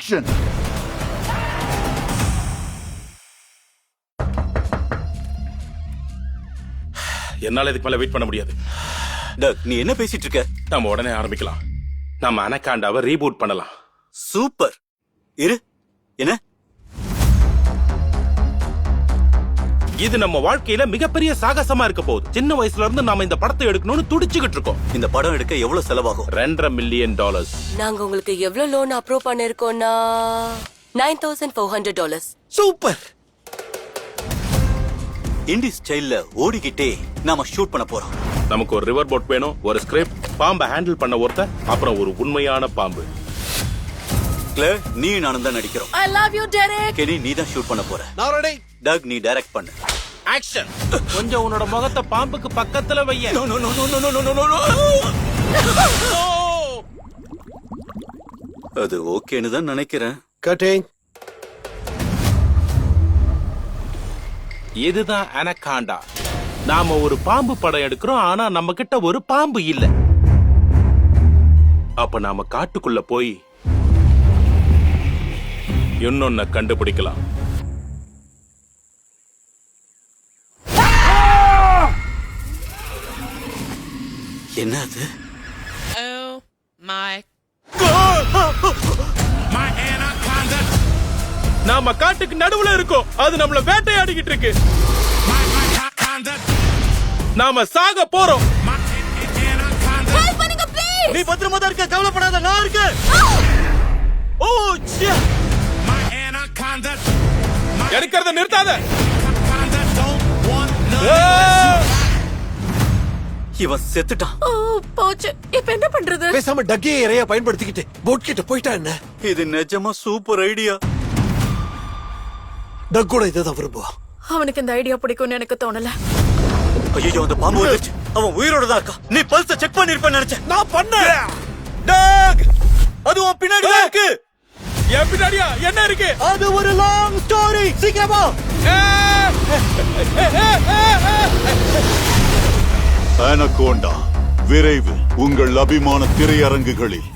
Action! என்னால இதுக்கு மேல வெயிட் பண்ண முடியாது. டக், நீ என்ன பேசிட்டு இருக்க? நம்ம உடனே ஆரம்பிக்கலாம். நம்ம அனகாண்டாவை ரீபூட் பண்ணலாம். சூப்பர். இரு, என்ன? இது நம்ம வாழ்க்கையில மிகப்பெரிய சாகசமா இருக்க போகுது. சின்ன வயசுல இருந்து நாம இந்த படத்தை எடுக்கணும்னு துடிச்சுக்கிட்டு இருக்கோம். இந்த படம் எடுக்க எவ்வளவு செலவாகும்? $2.5 மில்லியன். நாங்க உங்களுக்கு எவ்வளவு லோன் அப்ரூவ் பண்ணிருக்கோம்னா $9,400. சூப்பர். இண்டி ஸ்டைல்ல ஓடிக்கிட்டே நாம ஷூட் பண்ண போறோம். நமக்கு ஒரு ரிவர் போட் வேணும், ஒரு ஸ்கிரிப்ட், பாம்பை ஹேண்டில் பண்ண ஒருத்தர், அப்புறம் ஒரு உண்மையான பாம்பு. கிளேர், நீ நானும் தான் நடிக்கிறோம். I love you, Derek. Keni, நீ தான் ஷூட் பண்ண போற. நான் ரெடி. டக், நீ டைரக்ட் பண்ணு. ஆக்ஷன். கொஞ்சம் உன்னோட முகத்தை பாம்புக்கு பக்கத்துல வைய. No no no no no no no no. அது ஓகேன்னு தான் நினைக்கிறேன். Cutting. இதுதான் அனகாண்டா. நாம ஒரு பாம்பு படம் எடுக்கிறோம், ஆனா நம்ம கிட்ட ஒரு பாம்பு இல்ல. அப்ப நாம காட்டுக்குள்ள போய் இன்னொன்ன கண்டுபிடிக்கலாம். என்ன அது? Oh my. நாம காட்டுக்கு நடுவுல இருக்கோம். அது நம்மள வேட்டையாடிக்கிட்டு இருக்கு. நாம சாக போறோம். நீ பத்திரமா தான் இருக்க, கவலைப்படாத, நான் இருக்கேன். ஓ ச்சே. எடுக்கிறத நிறுத்தாத. இவன் செத்துட்டான். ஓ போச்சு. இப்ப என்ன பண்றது? பேசாம டக்கே இறைய பயன்படுத்திக்கிட்டு போட் கிட்ட போயிட்டா என்ன? இது நிஜமா சூப்பர் ஐடியா. டக் கூட இதை தான் விரும்புவான். அவனுக்கு இந்த ஐடியா பிடிக்கும்னு எனக்கு தோணல. ஐயோ, அந்த பாம்பு வந்துச்சு. அவன் உயிரோட தான் இருக்கா. நீ பல்ஸ செக் பண்ணிருப்பேன்னு நினைச்சேன். நான் பண்ணேன். டக், அது உன் பின்னாடி தான் இருக்கு. என் பின்னாடியா என்ன இருக்கு? அது ஒரு லாங் ஸ்டோரி. சீக்கிரமா. அனகோண்டா விரைவில் உங்கள் அபிமான திரையரங்குகளில்.